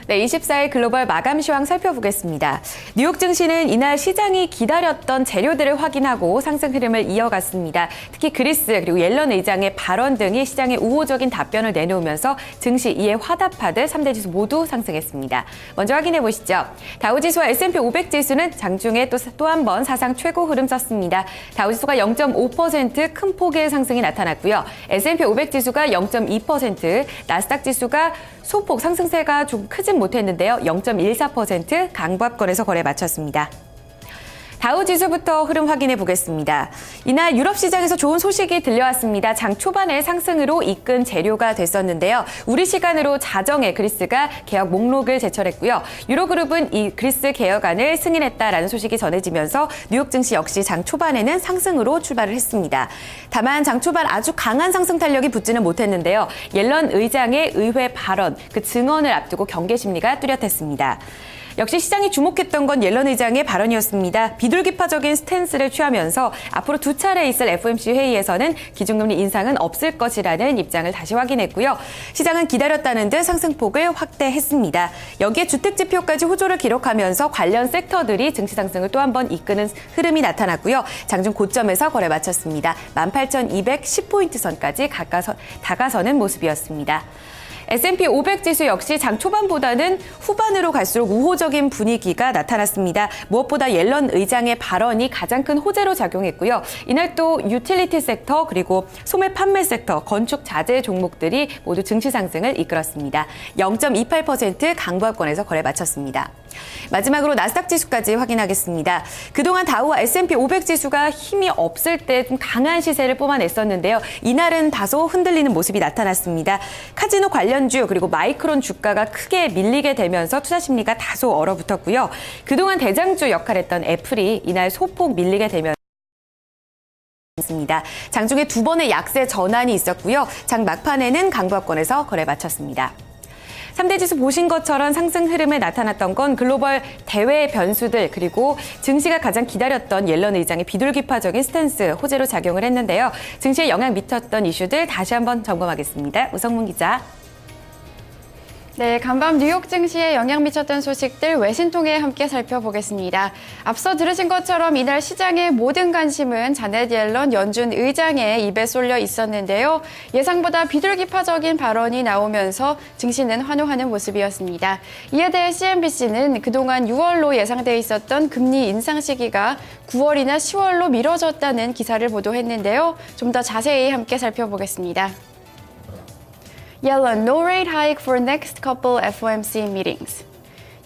네, 24일 글로벌 마감 시황 살펴보겠습니다. 뉴욕 증시는 이날 시장이 기다렸던 재료들을 확인하고 상승 흐름을 이어갔습니다. 특히 그리스 그리고 옐런 의장의 발언 등이 시장에 우호적인 답변을 내놓으면서 증시 이에 화답하듯 3대 지수 모두 상승했습니다. 먼저 확인해 보시죠. 다우지수와 S&P 500 지수는 장중에 또 한 번 사상 최고 흐름 썼습니다. 다우지수가 0.5% 큰 폭의 상승이 나타났고요. S&P 500 지수가 0.2%, 나스닥 지수가 소폭 상승세가 좀 크진 못했는데요. 0.14% 강보합권에서 거래 마쳤습니다. 다우지수부터 흐름 확인해 보겠습니다. 이날 유럽 시장에서 좋은 소식이 들려왔습니다. 장 초반에 상승으로 이끈 재료가 됐었는데요. 우리 시간으로 자정에 그리스가 개혁 목록을 제출했고요. 유로그룹은 이 그리스 개혁안을 승인했다라는 소식이 전해지면서 뉴욕 증시 역시 장 초반에는 상승으로 출발을 했습니다. 다만 장 초반 아주 강한 상승 탄력이 붙지는 못했는데요. 옐런 의장의 의회 발언, 그 증언을 앞두고 경계 심리가 뚜렷했습니다. 역시 시장이 주목했던 건 옐런 의장의 발언이었습니다. 비둘기파적인 스탠스를 취하면서 앞으로 두 차례 있을 FOMC 회의에서는 기준금리 인상은 없을 것이라는 입장을 다시 확인했고요. 시장은 기다렸다는 듯 상승폭을 확대했습니다. 여기에 주택지표까지 호조를 기록하면서 관련 섹터들이 증시 상승을 또 한 번 이끄는 흐름이 나타났고요. 장중 고점에서 거래 마쳤습니다. 18,210포인트 선까지 다가서는 모습이었습니다. S&P 500 지수 역시 장 초반보다는 후반으로 갈수록 우호적인 분위기가 나타났습니다. 무엇보다 옐런 의장의 발언이 가장 큰 호재로 작용했고요. 이날 또 유틸리티 섹터 그리고 소매 판매 섹터, 건축 자재 종목들이 모두 증시 상승을 이끌었습니다. 0.28% 강보합권에서 거래 마쳤습니다. 마지막으로 나스닥 지수까지 확인하겠습니다. 그동안 다우와 S&P 500 지수가 힘이 없을 때 좀 강한 시세를 뿜어냈었는데요. 이날은 다소 흔들리는 모습이 나타났습니다. 카지노 관련주 그리고 마이크론 주가가 크게 밀리게 되면서 투자 심리가 다소 얼어붙었고요. 그동안 대장주 역할했던 애플이 이날 소폭 밀리게 되면서 장중에 두 번의 약세 전환이 있었고요. 장 막판에는 강보합권에서 거래 마쳤습니다. 3대 지수 보신 것처럼 상승 흐름에 나타났던 건 글로벌 대외 변수들 그리고 증시가 가장 기다렸던 옐런 의장의 비둘기파적인 스탠스 호재로 작용을 했는데요. 증시에 영향 미쳤던 이슈들 다시 한번 점검하겠습니다. 우성문 기자. 네, 간밤 뉴욕 증시에 영향 미쳤던 소식들 외신 통해 함께 살펴보겠습니다. 앞서 들으신 것처럼 이날 시장의 모든 관심은 자넷 옐런 연준 의장의 입에 쏠려 있었는데요. 예상보다 비둘기파적인 발언이 나오면서 증시는 환호하는 모습이었습니다. 이에 대해 CNBC는 그동안 6월로 예상돼 있었던 금리 인상 시기가 9월이나 10월로 미뤄졌다는 기사를 보도했는데요. 좀 더 자세히 함께 살펴보겠습니다. Yellen, no rate hike for next couple FOMC meetings.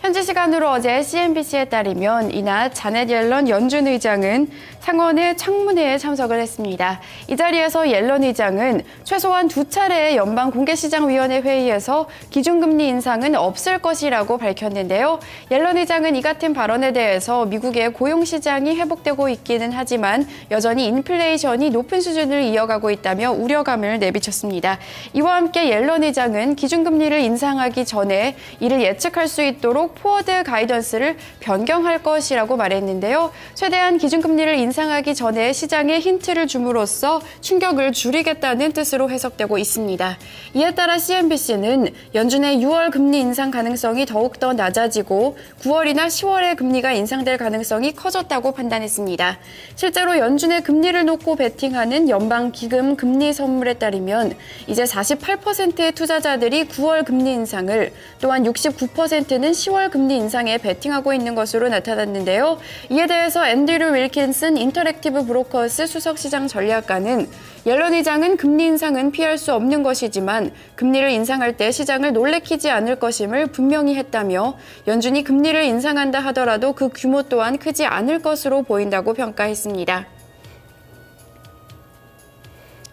현지 시간으로 어제 CNBC에 따르면 이날 자넷 옐런 연준 의장은 상원의 청문회에 참석을 했습니다. 이 자리에서 옐런 의장은 최소한 두 차례의 연방공개시장위원회 회의에서 기준금리 인상은 없을 것이라고 밝혔는데요. 옐런 의장은 이 같은 발언에 대해서 미국의 고용시장이 회복되고 있기는 하지만 여전히 인플레이션이 높은 수준을 이어가고 있다며 우려감을 내비쳤습니다. 이와 함께 옐런 의장은 기준금리를 인상하기 전에 이를 예측할 수 있도록 포워드 가이던스를 변경할 것이라고 말했는데요. 최대한 기준금리를 인상하기 전에 시장에 힌트를 줌으로써 충격을 줄이겠다는 뜻으로 해석되고 있습니다. 이에 따라 CNBC는 연준의 6월 금리 인상 가능성이 더욱더 낮아지고 9월이나 10월에 금리가 인상될 가능성이 커졌다고 판단했습니다. 실제로 연준의 금리를 놓고 베팅하는 연방기금 금리 선물에 따르면 이제 48%의 투자자들이 9월 금리 인상을 또한 69%는 10월 금리 인상에 베팅하고 있는 것으로 나타났는데요. 이에 대해서 앤드류 윌킨슨 인터랙티브 브로커스 수석시장 전략가는 옐런 의장은 금리 인상은 피할 수 없는 것이지만 금리를 인상할 때 시장을 놀래키지 않을 것임을 분명히 했다며 연준이 금리를 인상한다 하더라도 그 규모 또한 크지 않을 것으로 보인다고 평가했습니다.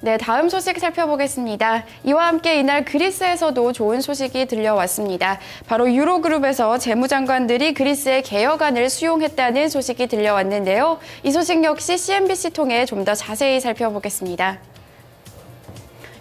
네, 다음 소식 살펴보겠습니다. 이와 함께 이날 그리스에서도 좋은 소식이 들려왔습니다. 바로 유로그룹에서 재무장관들이 그리스의 개혁안을 수용했다는 소식이 들려왔는데요. 이 소식 역시 CNBC 통해 좀 더 자세히 살펴보겠습니다.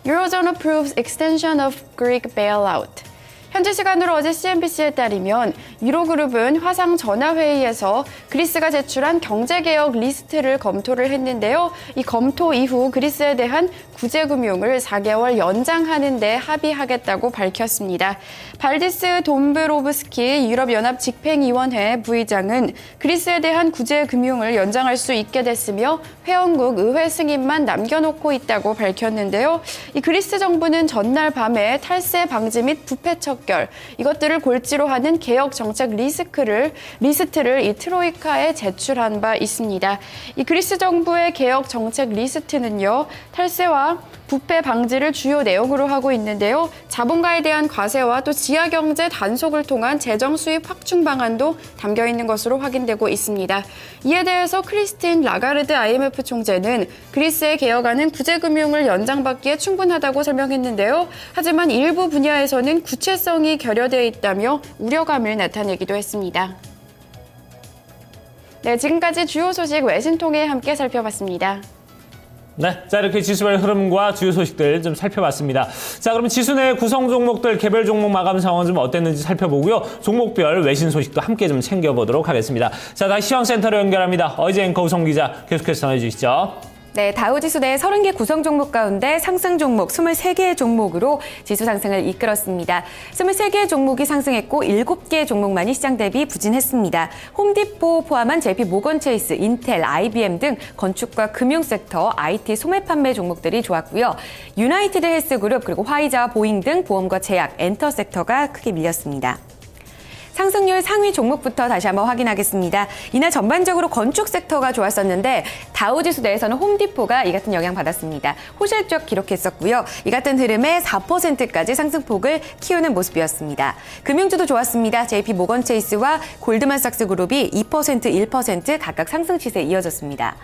Eurozone approves extension of Greek bailout. 현지 시간으로 어제 CNBC에 따르면 1호 그룹은 화상 전화회의에서 그리스가 제출한 경제개혁 리스트를 검토를 했는데요. 이 검토 이후 그리스에 대한 구제금융을 4개월 연장하는 데 합의하겠다고 밝혔습니다. 발디스 돈브로브스키 유럽연합 집행위원회 부의장은 그리스에 대한 구제금융을 연장할 수 있게 됐으며 회원국 의회 승인만 남겨놓고 있다고 밝혔는데요. 이 그리스 정부는 전날 밤에 탈세 방지 및 부패 척결 이것들을 골지로 하는 개혁 정책 리스트를 이 트로이카에 제출한 바 있습니다. 이 그리스 정부의 개혁 정책 리스트는요, 탈세와 부패 방지를 주요 내용으로 하고 있는데요. 자본가에 대한 과세와 또 지하 경제 단속을 통한 재정 수입 확충 방안도 담겨 있는 것으로 확인되고 있습니다. 이에 대해서 크리스틴 라가르드 IMF 총재는 그리스의 개혁안은 구제금융을 연장받기에 충분하다고 설명했는데요. 하지만 일부 분야에서는 구체성이 결여되어 있다며 우려감을 나타내기도 했습니다. 네, 지금까지 주요 소식 외신 통해 함께 살펴봤습니다. 네, 자 이렇게 지수별 흐름과 주요 소식들 좀 살펴봤습니다. 자, 그러면 지수 내 구성 종목들 개별 종목 마감 상황 좀 어땠는지 살펴보고요. 종목별 외신 소식도 함께 좀 챙겨보도록 하겠습니다. 자, 다시 시황센터로 연결합니다. 어제 앵커 우성 기자 계속해서 전해주시죠. 네, 다우지수 내 30개 구성 종목 가운데 상승 종목 23개의 종목으로 지수 상승을 이끌었습니다. 23개의 종목이 상승했고 7개의 종목만이 시장 대비 부진했습니다. 홈디포 포함한 JP 모건 체이스, 인텔, IBM 등 건축과 금융 섹터, IT, 소매 판매 종목들이 좋았고요. 유나이티드 헬스그룹 그리고 화이자와 보잉 등 보험과 제약, 엔터 섹터가 크게 밀렸습니다. 상승률 상위 종목부터 다시 한번 확인하겠습니다. 이날 전반적으로 건축 섹터가 좋았었는데 다우지수 내에서는 홈디포가 이 같은 영향 받았습니다. 호실적 기록했었고요. 이 같은 흐름에 4%까지 상승폭을 키우는 모습이었습니다. 금융주도 좋았습니다. JP 모건 체이스와 골드만삭스 그룹이 2%, 1% 각각 상승 시세에 이어졌습니다.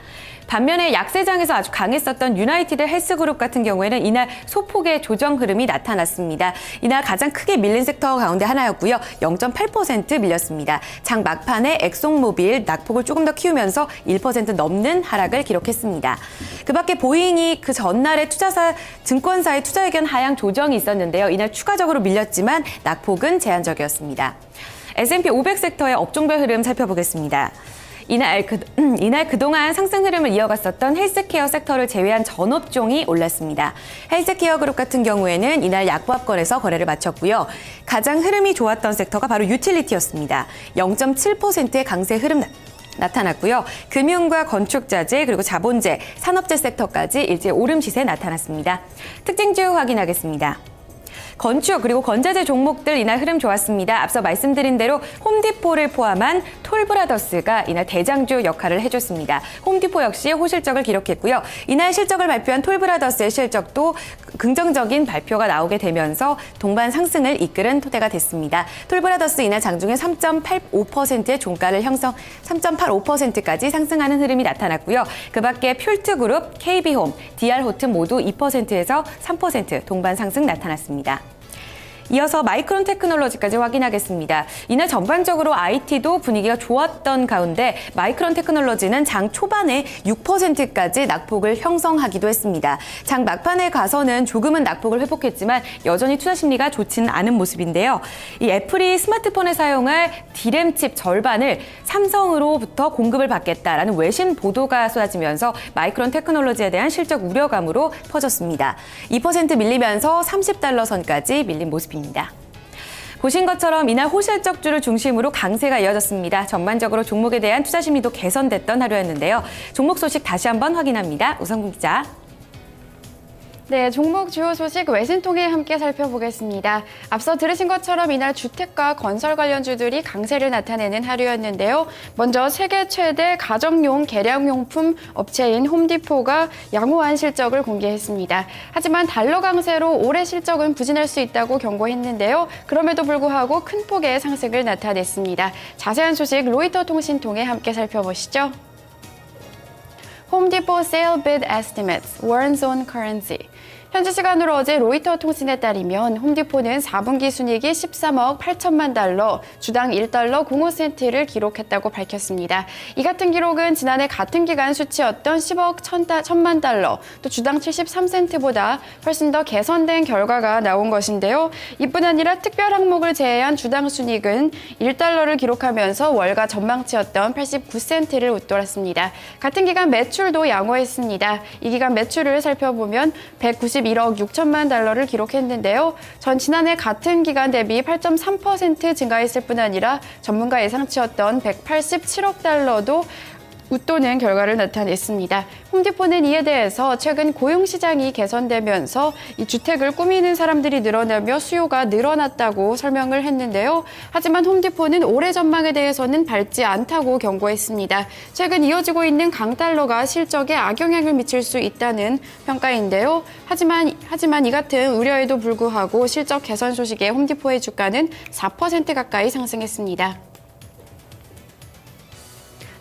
반면에 약세장에서 아주 강했었던 유나이티드 헬스그룹 같은 경우에는 이날 소폭의 조정 흐름이 나타났습니다. 이날 가장 크게 밀린 섹터 가운데 하나였고요. 0.8% 밀렸습니다. 장 막판에 엑송모빌 낙폭을 조금 더 키우면서 1% 넘는 하락을 기록했습니다. 그 밖에 보잉이 그 전날에 증권사의 투자 의견 하향 조정이 있었는데요. 이날 추가적으로 밀렸지만 낙폭은 제한적이었습니다. S&P 500 섹터의 업종별 흐름 살펴보겠습니다. 이날 그동안 상승 흐름을 이어갔었던 헬스케어 섹터를 제외한 전 업종이 올랐습니다. 헬스케어 그룹 같은 경우에는 이날 약보합권에서 거래를 마쳤고요. 가장 흐름이 좋았던 섹터가 바로 유틸리티였습니다. 0.7%의 강세 흐름 나타났고요. 금융과 건축자재 그리고 자본재, 산업재 섹터까지 일제 오름 시세 나타났습니다. 특징주 확인하겠습니다. 건축 그리고 건자재 종목들 이날 흐름 좋았습니다. 앞서 말씀드린 대로 홈디포를 포함한 톨브라더스가 이날 대장주 역할을 해줬습니다. 홈디포 역시 호실적을 기록했고요. 이날 실적을 발표한 톨브라더스의 실적도 긍정적인 발표가 나오게 되면서 동반 상승을 이끌은 토대가 됐습니다. 톨브라더스 이날 장중에 3.85%의 종가를 형성, 3.85%까지 상승하는 흐름이 나타났고요. 그 밖에 퓰트그룹, KB홈, DR호튼 모두 2%에서 3% 동반 상승 나타났습니다. 이어서 마이크론 테크놀로지까지 확인하겠습니다. 이날 전반적으로 IT도 분위기가 좋았던 가운데 마이크론 테크놀로지는 장 초반에 6%까지 낙폭을 형성하기도 했습니다. 장 막판에 가서는 조금은 낙폭을 회복했지만 여전히 투자 심리가 좋지는 않은 모습인데요. 이 애플이 스마트폰에 사용할 D램 칩 절반을 삼성으로부터 공급을 받겠다라는 외신 보도가 쏟아지면서 마이크론 테크놀로지에 대한 실적 우려감으로 퍼졌습니다. 2% 밀리면서 $30 선까지 밀린 모습입니다. 보신 것처럼 이날 호실적주를 중심으로 강세가 이어졌습니다. 전반적으로 종목에 대한 투자 심리도 개선됐던 하루였는데요. 종목 소식 다시 한번 확인합니다. 우성근 기자. 네, 종목 주요 소식 외신 통해 함께 살펴보겠습니다. 앞서 들으신 것처럼 이날 주택과 건설 관련주들이 강세를 나타내는 하루였는데요. 먼저 세계 최대 가정용 계량용품 업체인 홈디포가 양호한 실적을 공개했습니다. 하지만 달러 강세로 올해 실적은 부진할 수 있다고 경고했는데요. 그럼에도 불구하고 큰 폭의 상승을 나타냈습니다. 자세한 소식 로이터 통신 통해 함께 살펴보시죠. Home Depot Sale Bid Estimates Warrants on Currency. 현지 시간으로 어제 로이터 통신에 따르면 홈디포는 4분기 순이익이 13억 8천만 달러, 주당 1달러 05센트를 기록했다고 밝혔습니다. 이 같은 기록은 지난해 같은 기간 수치였던 10억 1천만 달러, 또 주당 73센트보다 훨씬 더 개선된 결과가 나온 것인데요. 이뿐 아니라 특별 항목을 제외한 주당 순이익은 1달러를 기록하면서 월가 전망치였던 89센트를 웃돌았습니다. 같은 기간 매출도 양호했습니다. 이 기간 매출을 살펴보면 191억 6천만 달러를 기록했는데요. 전 지난해 같은 기간 대비 8.3% 증가했을 뿐 아니라 전문가 예상치였던 187억 달러도 웃도는 결과를 나타냈습니다. 홈디포는 이에 대해서 최근 고용시장이 개선되면서 이 주택을 꾸미는 사람들이 늘어나며 수요가 늘어났다고 설명을 했는데요. 하지만 홈디포는 올해 전망에 대해서는 밝지 않다고 경고했습니다. 최근 이어지고 있는 강달러가 실적에 악영향을 미칠 수 있다는 평가인데요. 하지만 이 같은 우려에도 불구하고 실적 개선 소식에 홈디포의 주가는 4% 가까이 상승했습니다.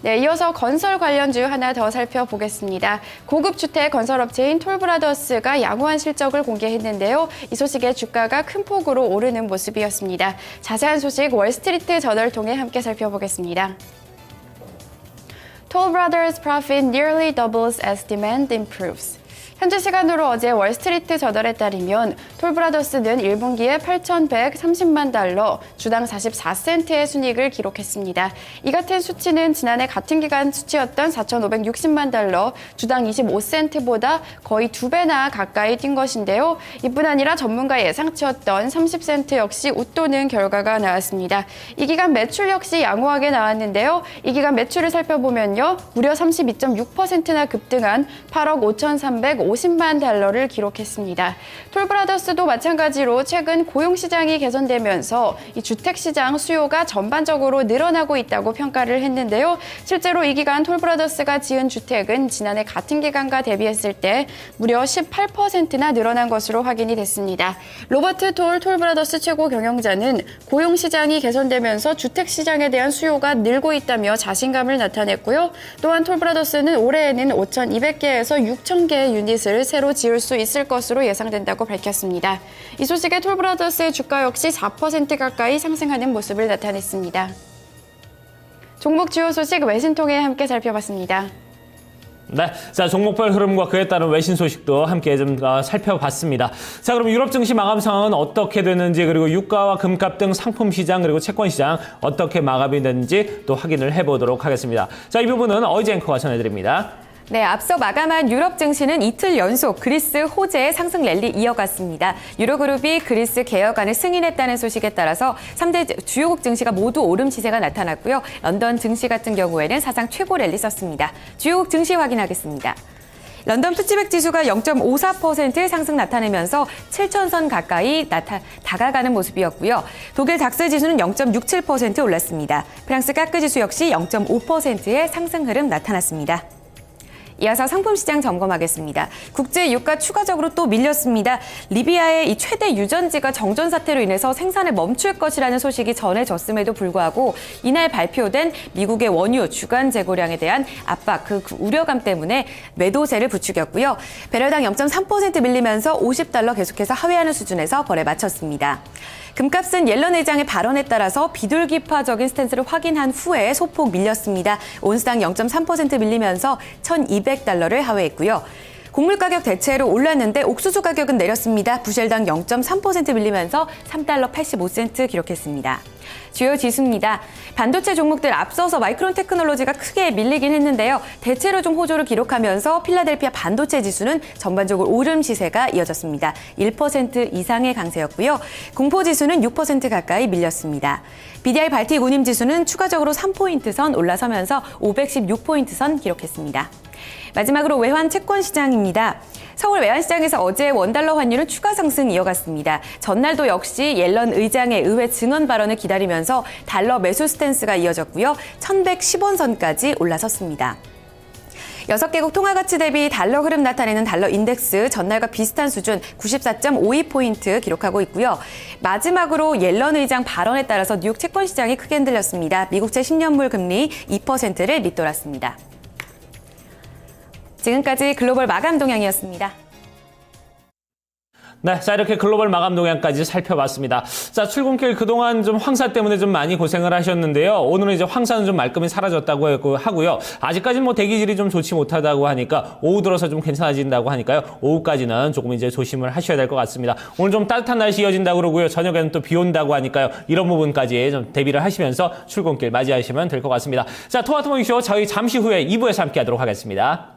네, 이어서 건설 관련주 하나 더 살펴보겠습니다. 고급 주택 건설업체인 톨브라더스가 양호한 실적을 공개했는데요. 이 소식에 주가가 큰 폭으로 오르는 모습이었습니다. 자세한 소식 월스트리트 저널을 통해 함께 살펴보겠습니다. Toll Brothers profit nearly doubles as demand improves. 현지 시간으로 어제 월스트리트 저널에 따르면 톨브라더스는 1분기에 8,130만 달러, 주당 44센트의 순이익을 기록했습니다. 이 같은 수치는 지난해 같은 기간 수치였던 4,560만 달러, 주당 25센트보다 거의 2배나 가까이 뛴 것인데요. 이뿐 아니라 전문가 예상치였던 30센트 역시 웃도는 결과가 나왔습니다. 이 기간 매출 역시 양호하게 나왔는데요. 이 기간 매출을 살펴보면요. 무려 32.6%나 급등한 8억 5,350만 달러를 기록했습니다. 톨브라더스도 마찬가지로 최근 고용시장이 개선되면서 이 주택시장 수요가 전반적으로 늘어나고 있다고 평가를 했는데요. 실제로 이 기간 톨브라더스가 지은 주택은 지난해 같은 기간과 대비했을 때 무려 18%나 늘어난 것으로 확인이 됐습니다. 로버트 톨브라더스 최고 경영자는 고용시장이 개선되면서 주택시장에 대한 수요가 늘고 있다며 자신감을 나타냈고요. 또한 톨브라더스는 올해에는 5,200개에서 6,000개의 유닛을 새로 지을 수 있을 것으로 예상된다고 밝혔습니다. 이 소식에 톨브라더스의 주가 역시 4% 가까이 상승하는 모습을 나타냈습니다. 종목 주요 소식 외신 통해 함께 살펴봤습니다. 네, 자 종목별 흐름과 그에 따른 외신 소식도 함께 좀 살펴봤습니다. 자, 그럼 유럽 증시 마감 상황은 어떻게 되는지, 그리고 유가와 금값 등 상품 시장 그리고 채권 시장 어떻게 마감이 되는지 또 확인을 해보도록 하겠습니다. 자, 이 부분은 어이지 앵커가 전해드립니다. 네, 앞서 마감한 유럽 증시는 이틀 연속 그리스 호재의 상승 랠리 이어갔습니다. 유로그룹이 그리스 개혁안을 승인했다는 소식에 따라서 3대 주요국 증시가 모두 오름 시세가 나타났고요. 런던 증시 같은 경우에는 사상 최고 랠리 썼습니다. 주요국 증시 확인하겠습니다. 런던 푸치백 지수가 0.54% 상승 나타내면서 7,000선 가까이 다가가는 모습이었고요. 독일 닥스 지수는 0.67% 올랐습니다. 프랑스 까크 지수 역시 0.5%의 상승 흐름 나타났습니다. 이어서 상품 시장 점검하겠습니다. 국제 유가 추가적으로 또 밀렸습니다. 리비아의 이 최대 유전지가 정전 사태로 인해서 생산을 멈출 것이라는 소식이 전해졌음에도 불구하고 이날 발표된 미국의 원유 주간 재고량에 대한 압박, 그 우려감 때문에 매도세를 부추겼고요. 배럴당 0.3% 밀리면서 50달러 계속해서 하회하는 수준에서 거래 마쳤습니다. 금값은 옐런 의장의 발언에 따라서 비둘기파적인 스탠스를 확인한 후에 소폭 밀렸습니다. 온스당 0.3% 밀리면서 1,200달러를 하회했고요. 곡물 가격 대체로 올랐는데 옥수수 가격은 내렸습니다. 부실당 0.3% 밀리면서 3달러 85센트 기록했습니다. 주요 지수입니다. 반도체 종목들 앞서서 마이크론 테크놀로지가 크게 밀리긴 했는데요. 대체로 좀 호조를 기록하면서 필라델피아 반도체 지수는 전반적으로 오름 시세가 이어졌습니다. 1% 이상의 강세였고요. 공포 지수는 6% 가까이 밀렸습니다. BDI 발틱 운임 지수는 추가적으로 3포인트 선 올라서면서 516포인트 선 기록했습니다. 마지막으로 외환 채권 시장입니다. 서울 외환시장에서 어제 원달러 환율은 추가 상승 이어갔습니다. 전날도 역시 옐런 의장의 의회 증언 발언을 기다리면서 달러 매수 스탠스가 이어졌고요. 1,110원 선까지 올라섰습니다. 6개국 통화가치 대비 달러 흐름 나타내는 달러 인덱스 전날과 비슷한 수준 94.52포인트 기록하고 있고요. 마지막으로 옐런 의장 발언에 따라서 뉴욕 채권 시장이 크게 흔들렸습니다. 미국채 10년물 금리 2%를 밑돌았습니다. 지금까지 글로벌 마감 동향이었습니다. 네, 자 이렇게 글로벌 마감 동향까지 살펴봤습니다. 자, 출근길 그동안 좀 황사 때문에 좀 많이 고생을 하셨는데요. 오늘은 이제 황사는 좀 말끔히 사라졌다고 하고요. 아직까지는 뭐 대기질이 좀 좋지 못하다고 하니까 오후 들어서 좀 괜찮아진다고 하니까요. 오후까지는 조금 이제 조심을 하셔야 될 것 같습니다. 오늘 좀 따뜻한 날씨 이어진다고 그러고요. 저녁에는 또 비 온다고 하니까요. 이런 부분까지 좀 대비를 하시면서 출근길 맞이하시면 될 것 같습니다. 자, 토마토 모닝쇼 저희 잠시 후에 2부에서 함께 하도록 하겠습니다.